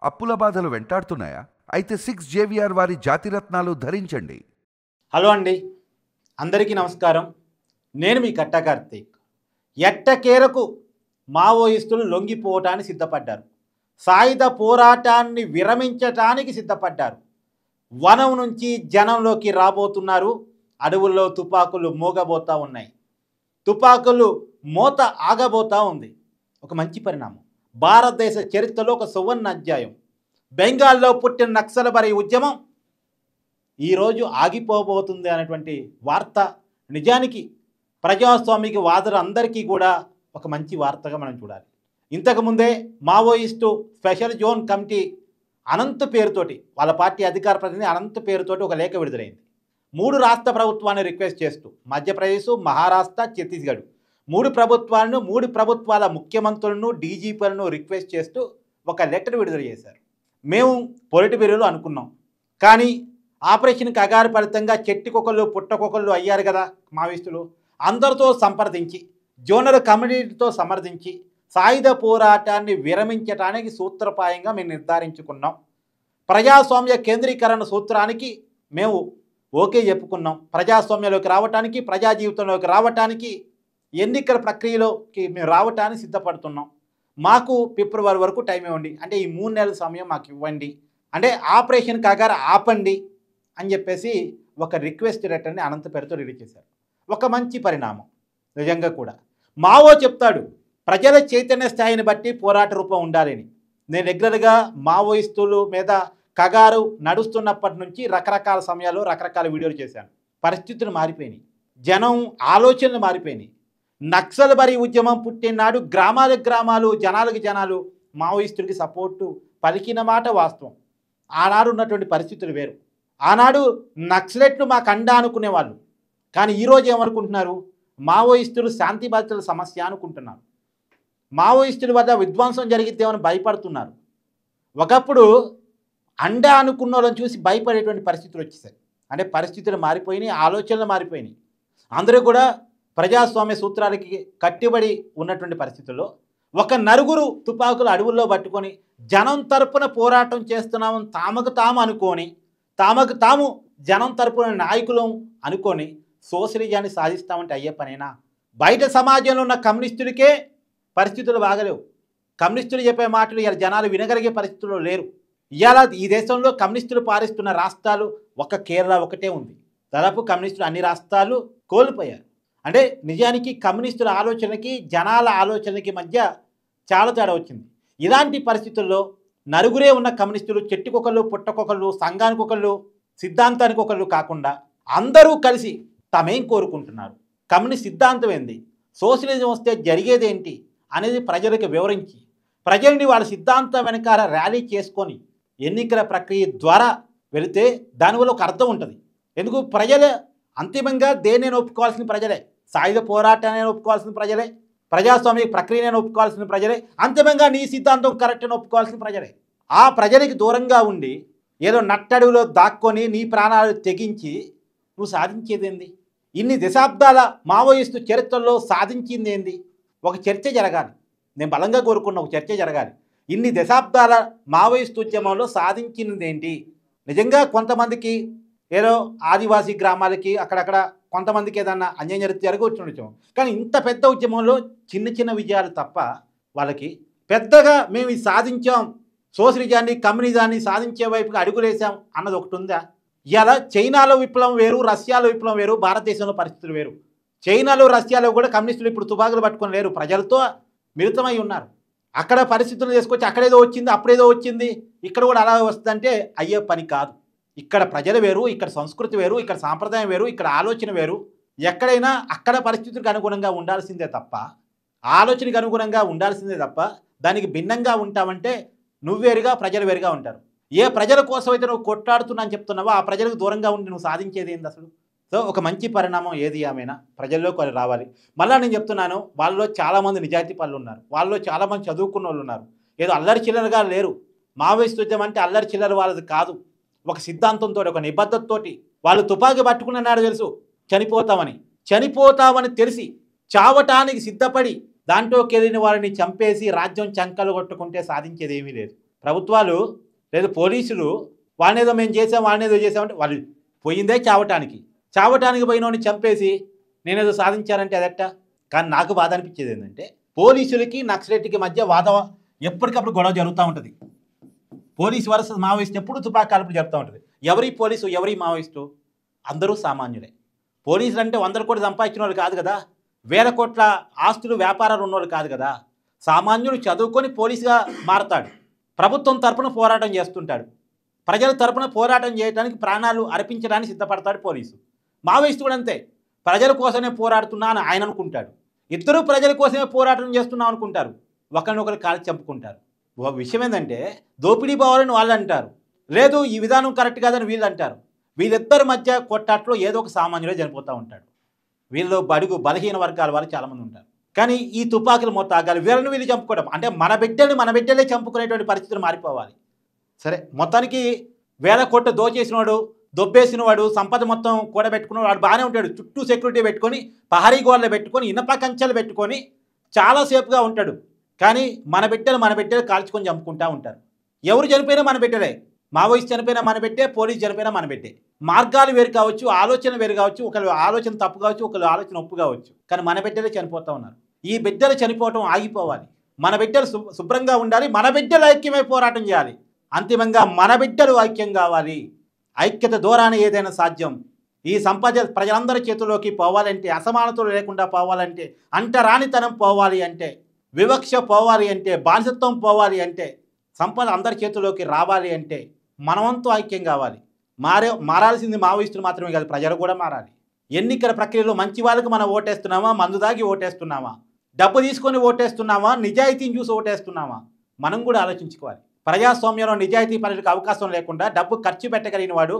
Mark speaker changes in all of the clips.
Speaker 1: అప్పుల బాధలు వెంటాడుతున్నాయా? అయితే 6 జేవిఆర్ వారి జాతిరత్నాలు ధరించండి.
Speaker 2: హలో అండి, అందరికీ నమస్కారం. నేను మీ కట్టా కార్తీక్. ఎట్టకేలకు మావోయిస్టులు లొంగిపోవటానికి సిద్ధపడ్డారు. సాయుధ పోరాటాన్ని విరమించటానికి సిద్ధపడ్డారు. వనం నుంచి జనంలోకి రాబోతున్నారు. అడవుల్లో తుపాకులు మోగబోతూ ఉన్నాయి. తుపాకులు మోత ఆగబోతూ ఉంది. ఒక మంచి పరిణామం. భారతదేశ చరిత్రలో ఒక సువర్ణ అధ్యాయం. బెంగాల్లో పుట్టిన నక్సలబరీ ఉద్యమం ఈరోజు ఆగిపోబోతుంది అనేటువంటి వార్త నిజానికి ప్రజాస్వామిక వాదులు అందరికీ కూడా ఒక మంచి వార్తగా మనం చూడాలి. ఇంతకుముందే Maoist special zone committee Anant పేరుతోటి, వాళ్ళ పార్టీ అధికార ప్రతినిధి అనంత్ పేరుతోటి ఒక లేఖ విడుదలైంది. 3 రాష్ట్ర ప్రభుత్వాన్ని రిక్వెస్ట్ చేస్తూ, మధ్యప్రదేశ్, మహారాష్ట్ర, ఛత్తీస్గఢ్ 3 ప్రభుత్వాల ముఖ్యమంత్రులను, డీజీపీలను రిక్వెస్ట్ చేస్తూ ఒక లెటర్ విడుదల చేశారు. మేము పొలిటి బ్యూరోలో అనుకున్నాం, కానీ ఆపరేషన్ కగారు ఫలితంగా చెట్టుకొకళ్ళు పుట్టకొకళ్ళు అయ్యారు కదా మావోయిస్టులు. అందరితో సంప్రదించి, జోనల్ కమ్యూనిటీతో సమర్థించి సాయుధ పోరాటాన్ని విరమించడానికి సూత్రప్రాయంగా మేము నిర్ధారించుకున్నాం. ప్రజాస్వామ్య కేంద్రీకరణ సూత్రానికి మేము ఓకే చెప్పుకున్నాం. ప్రజాస్వామ్యంలోకి రావటానికి, ప్రజా జీవితంలోకి రావటానికి, ఎన్నికల ప్రక్రియలోకి మేము రావటానికి సిద్ధపడుతున్నాం. మాకు ఫిబ్రవరి వరకు టైం ఇవ్వండి, అంటే ఈ 3 నెలల సమయం మాకు ఇవ్వండి, అంటే ఆపరేషన్ కగారు ఆపండి అని చెప్పేసి ఒక రిక్వెస్ట్ లెటర్ని అనంత పేరుతో రిలీజ్ చేశారు. ఒక మంచి పరిణామం నిజంగా కూడా. మావో చెప్తాడు, ప్రజల చైతన్య స్థాయిని బట్టి పోరాట రూపం ఉండాలని. నేను రెగ్యులర్గా మావోయిస్టుల మీద కగారు నడుస్తున్నప్పటి నుంచి రకరకాల సమయాల్లో రకరకాల వీడియోలు చేశాను. పరిస్థితులు మారిపోయినాయి, జనం ఆలోచనలు మారిపోయినాయి. నక్సల్బరీ ఉద్యమం పుట్టినాడు గ్రామాలు జనాలు మావోయిస్టులకి సపోర్టు పలికిన మాట వాస్తవం. ఆనాడు ఉన్నటువంటి పరిస్థితులు వేరు. ఆనాడు నక్సలెట్లు మాకు అండా అనుకునేవాళ్ళు, కానీ ఈరోజు ఏమనుకుంటున్నారు? మావోయిస్టులు శాంతి భద్రతల సమస్య అనుకుంటున్నారు. మావోయిస్టుల వద్ద విధ్వంసం జరిగిద్దేమని భయపడుతున్నారు. ఒకప్పుడు అండా అనుకున్న వాళ్ళని చూసి భయపడేటువంటి పరిస్థితులు వచ్చేసాయి. అంటే పరిస్థితులు మారిపోయినాయి, ఆలోచనలు మారిపోయినాయి. అందరూ కూడా ప్రజాస్వామ్య సూత్రాలకి కట్టుబడి ఉన్నటువంటి పరిస్థితుల్లో ఒక నలుగురు తుపాకులు అడవుల్లో పట్టుకొని జనం తరపున పోరాటం చేస్తున్నామని తామకు తాము జనం తరపున నాయకులు అనుకొని సోషలిజాన్ని సాధిస్తామంటే అయ్యే పనేనా? బయట సమాజంలో ఉన్న కమ్యూనిస్టులకే పరిస్థితులు బాగలేవు. కమ్యూనిస్టులు చెప్పే మాటలు ఇలా జనాలు వినగలిగే పరిస్థితుల్లో లేరు. ఇవాళ ఈ దేశంలో కమ్యూనిస్టులు పాలిస్తున్న రాష్ట్రాలు ఒక కేరళ ఒకటే ఉంది. దాదాపు కమ్యూనిస్టులు అన్ని రాష్ట్రాలు కోల్పోయారు. అంటే నిజానికి కమ్యూనిస్టుల ఆలోచనకి జనాల ఆలోచనకి మధ్య చాలా తేడా వచ్చింది. ఇలాంటి పరిస్థితుల్లో నలుగురే ఉన్న కమ్యూనిస్టులు చెట్టుకొకళ్ళు పుట్టకొకళ్ళు, సంఘానికి ఒకళ్ళు, సిద్ధాంతానికి ఒకళ్ళు కాకుండా అందరూ కలిసి తామేం కోరుకుంటున్నారు, కమ్యూనిస్ట్ సిద్ధాంతం ఏంది, సోషలిజం వస్తే జరిగేదేంటి అనేది ప్రజలకు వివరించి, ప్రజల్ని వాళ్ళ సిద్ధాంతం వెనకాల ర్యాలీ చేసుకొని ఎన్నికల ప్రక్రియ ద్వారా వెళితే దానివల్ల ఒక అర్థం ఉంటుంది. ఎందుకు? ప్రజలే అంతిమంగా దేనిని ఒప్పుకోవాల్సిన ప్రజలే, సాయుధ పోరాటాన్ని ఒప్పుకోవాల్సిన ప్రజలే, ప్రజాస్వామిక ప్రక్రియను ఒప్పుకోవాల్సిన ప్రజలే, అంతిమంగా నీ సిద్ధాంతం కరెక్ట్ అని ఒప్పుకోవాల్సిన ప్రజలే. ఆ ప్రజలకి దూరంగా ఉండి ఏదో నట్టడుగులో దాక్కొని నీ ప్రాణాలు తెగించి నువ్వు సాధించేదేంది? ఇన్ని దశాబ్దాల మావోయిస్టు చరిత్రలో సాధించింది ఏంది? ఒక చర్చ జరగాలి. నేను బలంగా కోరుకున్న ఒక చర్చ జరగాలి. ఇన్ని దశాబ్దాల మావోయిస్టు ఉద్యమంలో సాధించినది ఏంటి? నిజంగా కొంతమందికి ఏదో ఆదివాసీ గ్రామాలకి అక్కడక్కడ కొంతమందికి ఏదన్నా అన్యాయం జరగవచ్చు. కానీ ఇంత పెద్ద ఉద్యమంలో చిన్న విజయాలు తప్ప వాళ్ళకి పెద్దగా మేము ఇది సాధించాం, సోషలిజాన్ని కమ్యూనిజాన్ని సాధించే వైపుగా అడుగులేసాం అన్నది ఒకటి ఉందా? ఇలా చైనాలో విప్లవం వేరు, రష్యాలో విప్లవం వేరు, భారతదేశంలో పరిస్థితులు వేరు. చైనాలో రష్యాలో కూడా కమ్యూనిస్టులు ఇప్పుడు తుపాకులు పట్టుకొని లేరు, ప్రజలతో మిళితమై ఉన్నారు. అక్కడ పరిస్థితులు తీసుకొచ్చి అక్కడేదో వచ్చింది, అప్పుడేదో వచ్చింది, ఇక్కడ కూడా అలా వస్తుందంటే అయ్యే పని కాదు. ఇక్కడ ప్రజలు వేరు, ఇక్కడ సంస్కృతి వేరు, ఇక్కడ సాంప్రదాయం వేరు, ఇక్కడ ఆలోచన వేరు. ఎక్కడైనా అక్కడ పరిస్థితులకు అనుగుణంగా ఉండాల్సిందే తప్ప, ఆలోచనకు అనుగుణంగా ఉండాల్సిందే తప్ప దానికి భిన్నంగా ఉంటామంటే నువ్వేరుగా ప్రజలు వేరుగా ఉంటారు. ఏ ప్రజల కోసం అయితే నువ్వు కొట్లాడుతున్నా అని చెప్తున్నావో ఆ ప్రజలకు దూరంగా ఉండి నువ్వు సాధించేది ఏంది అసలు? సో ఒక మంచి పరిణామం ఏది ఏమైనా ప్రజల్లోకి వాళ్ళు రావాలి. మళ్ళీ నేను చెప్తున్నాను, వాళ్ళలో చాలామంది నిజాయితీ పనులు ఉన్నారు, వాళ్ళలో చాలామంది చదువుకున్న వాళ్ళు ఉన్నారు. ఏదో అల్లరి చిల్లరగా లేరు. మావోయిస్టు ఉద్యమం అంటే అల్లరి చిల్లర వాళ్ళది కాదు. ఒక సిద్ధాంతంతో, ఒక నిబద్ధతతోటి వాళ్ళు తుపాకీ పట్టుకున్నాడు తెలుసు, చనిపోతామని తెలిసి చావటానికి సిద్ధపడి దాంట్లోకి వెళ్ళిన వారిని చంపేసి రాజ్యం చంకలు కొట్టుకుంటే సాధించేది ఏమీ లేదు. ప్రభుత్వాలు లేదు పోలీసులు వాళ్ళనేదో మేము చేసాం వాళ్ళనేదో చేసామంటే వాళ్ళు పోయిందే చావటానికి పోయినోని చంపేసి నేనేదో సాధించానంటే అదట్ట. కానీ నాకు బాధ అనిపించేది ఏంటంటే పోలీసులకి నక్సలైట్కి మధ్య వాదం ఎప్పటికప్పుడు గొడవ జరుగుతూ ఉంటుంది. పోలీసు వర్సెస్ మావోయిస్ట్ ఎప్పుడు తుపాకీ కాల్పులు జరుగుతూ ఉంటుంది. ఎవరి పోలీసు ఎవరి మావోయిస్టు అందరూ సామాన్యులే. పోలీసులు అంటే 100 కోట్లు సంపాదించిన వాళ్ళు కాదు కదా, వేల కోట్ల ఆస్తులు వ్యాపారాలు ఉన్నవాళ్ళు కాదు కదా. సామాన్యుడు చదువుకొని పోలీసుగా మారతాడు, ప్రభుత్వం తరపున పోరాటం చేస్తుంటాడు, ప్రజల తరపున పోరాటం చేయడానికి ప్రాణాలు అర్పించడానికి సిద్ధపడతాడు పోలీసు. మావోయిస్టు కూడా అంతే, ప్రజల కోసమే పోరాడుతున్నా అని ఆయన అనుకుంటాడు. ఇద్దరు ప్రజల కోసమే పోరాటం చేస్తున్నాం అనుకుంటారు, ఒకరినొకరు కాల్చి చంపుకుంటారు. విషయం ఏంటంటే దోపిడీ పోవాలని వాళ్ళు అంటారు, లేదు ఈ విధానం కరెక్ట్ కాదని వీళ్ళు అంటారు. వీళ్ళిద్దరి మధ్య కొట్టాట్లో ఏదో ఒక సామాన్యుడే చనిపోతూ ఉంటాడు. వీళ్ళు బడుగు బలహీన వర్గాల వాళ్ళు చాలామంది ఉంటారు. కానీ ఈ తుపాకులు మొత్తం ఆగాలి, వీళ్ళని వీళ్ళు చంపుకోవడం అంటే మన బిడ్డలే చంపుకునేటువంటి పరిస్థితులు మారిపోవాలి. సరే, మొత్తానికి వేల కోట్ల దోచేసినవాడు, దొబ్బేసినవాడు, సంపద మొత్తం కూడబెట్టుకున్నవాడు వాడు బాగానే ఉంటాడు. చుట్టూ సెక్యూరిటీ పెట్టుకొని, పహారీ గోడలు పెట్టుకొని, ఇనప కంచెలు పెట్టుకొని చాలాసేపుగా ఉంటాడు. కానీ మన బిడ్డలు కాల్చుకొని చంపుకుంటూ ఉంటారు. ఎవరు చనిపోయినా మన బిడ్డలే, మావోయిస్ట్ చనిపోయినా మన బిడ్డే, పోలీసు చనిపోయినా మన బిడ్డే. మార్గాలు వేరు కావచ్చు, ఆలోచన వేరు కావచ్చు, ఒకరు ఆలోచన తప్పు కావచ్చు, ఒకరు ఆలోచన ఒప్పు కావచ్చు, కానీ మన బిడ్డలే చనిపోతూ ఉన్నారు. ఈ బిడ్డలు చనిపోవటం ఆగిపోవాలి, మన బిడ్డలు శుభ్రంగా ఉండాలి, మన బిడ్డలు ఐక్యమై పోరాటం చేయాలి. అంతిమంగా మన బిడ్డలు ఐక్యం కావాలి. ఐక్యత ద్వారానే ఏదైనా సాధ్యం. ఈ సంపద ప్రజలందరి చేతుల్లోకి పోవాలంటే, అసమానతలు లేకుండా పోవాలంటే, అంటరానితనం పోవాలి అంటే, వివక్ష పోవాలి అంటే, బానిసత్వం పోవాలి అంటే, సంపద అందరి చేతుల్లోకి రావాలి అంటే మనమంతా ఐక్యం కావాలి. మారాల్సింది మావోయిస్టులు మాత్రమే కాదు, ప్రజలు కూడా మారాలి. ఎన్నికల ప్రక్రియలో మంచి వాళ్ళకి మనం ఓటేస్తున్నామా, మందు దాగి ఓటేస్తున్నామా, డబ్బు తీసుకొని ఓటేస్తున్నామా, నిజాయితీని చూసి ఓటేస్తున్నామా, మనం కూడా ఆలోచించుకోవాలి. ప్రజాస్వామ్యంలో నిజాయితీ పనులకు అవకాశం లేకుండా డబ్బు ఖర్చు పెట్టగలిగిన వాడు,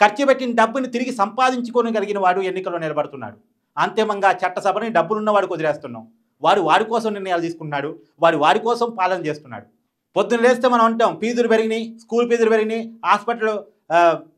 Speaker 2: ఖర్చు పెట్టిన డబ్బుని తిరిగి సంపాదించుకోగలిగిన వాడు ఎన్నికల్లో నిలబడుతున్నాడు. అంతిమంగా చట్టసభని డబ్బులున్నవాడికి వదిలేస్తున్నాం. వాడి కోసం నిర్ణయాలు తీసుకుంటున్నాడు, వాడి కోసం పాలన చేస్తున్నాడు. పొద్దున్న లేస్తే మనం అంటాం ఫీజులు పెరిగినాయి, స్కూల్ ఫీజులు పెరిగినాయి, హాస్పిటల్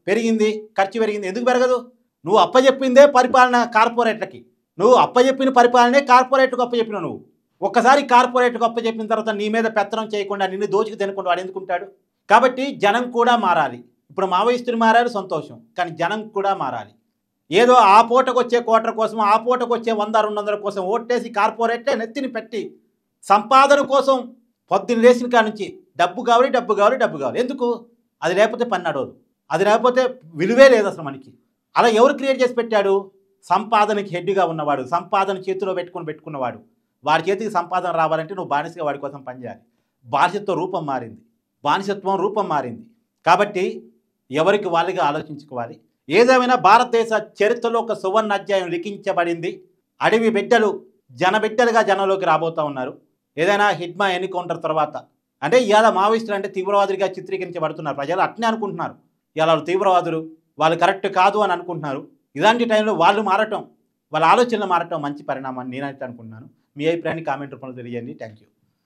Speaker 2: పెరిగింది, ఖర్చు పెరిగింది. ఎందుకు పెరగదు? నువ్వు అప్పచెప్పిందే పరిపాలన కార్పొరేట్లకి, నువ్వు అప్పచెప్పిన పరిపాలనే కార్పొరేట్లకు అప్పచెప్పినావు. నువ్వు ఒక్కసారి కార్పొరేట్కు అప్పచెప్పిన తర్వాత నీ మీద పెత్తనం చేయకుండా, నిన్ను దోచుకు తినకుండా వాడు ఎందుకుంటాడు? కాబట్టి జనం కూడా మారాలి. ఇప్పుడు మావోయిస్టులు మారారు సంతోషం, కానీ జనం కూడా మారాలి. ఏదో ఆ పూటకు వచ్చే కోట్ల కోసం, ఆ పూటకు వచ్చే 100-200 కోసం ఓట్టేసి కార్పొరేట్లే నెత్తిని పెట్టి సంపాదన కోసం పొద్దున్న లేచిన కాడ నుంచి డబ్బు కావాలి. ఎందుకు? అది లేకపోతే పని నడవదు, అది లేకపోతే విలువే లేదు అసలు మనకి. అలా ఎవరు క్రియేట్ చేసి పెట్టాడు? సంపాదనకి హెడ్గా ఉన్నవాడు, సంపాదన చేతిలో పెట్టుకున్నవాడు. వాడి చేతికి సంపాదన రావాలంటే నువ్వు బానిసగా వాడి కోసం పనిచేయాలి. బానిసత్వం రూపం మారింది. కాబట్టి ఎవరికి వాళ్ళుగా ఆలోచించుకోవాలి. ఏదేమైనా భారతదేశ చరిత్రలో ఒక సువర్ణ అధ్యాయం లిఖించబడింది. అడవి బిడ్డలు జనబిడ్డలుగా జనంలోకి రాబోతూ ఉన్నారు. ఏదైనా హిడ్మా ఎన్కౌంటర్ తర్వాత అంటే ఇవాళ మావోయిస్టులు అంటే తీవ్రవాదులుగా చిత్రీకరించబడుతున్నారు. ప్రజలు అట్నే అనుకుంటున్నారు, ఇలా తీవ్రవాదులు, వాళ్ళు కరెక్ట్ కాదు అని అనుకుంటున్నారు. ఇలాంటి టైంలో వాళ్ళు మారటం, వాళ్ళ ఆలోచనలు మారటం మంచి పరిణామం అని నేనైతే అనుకుంటున్నాను. మీ అభిప్రాయాన్ని కామెంట్ రూపంలో తెలియజేయండి. Thank you.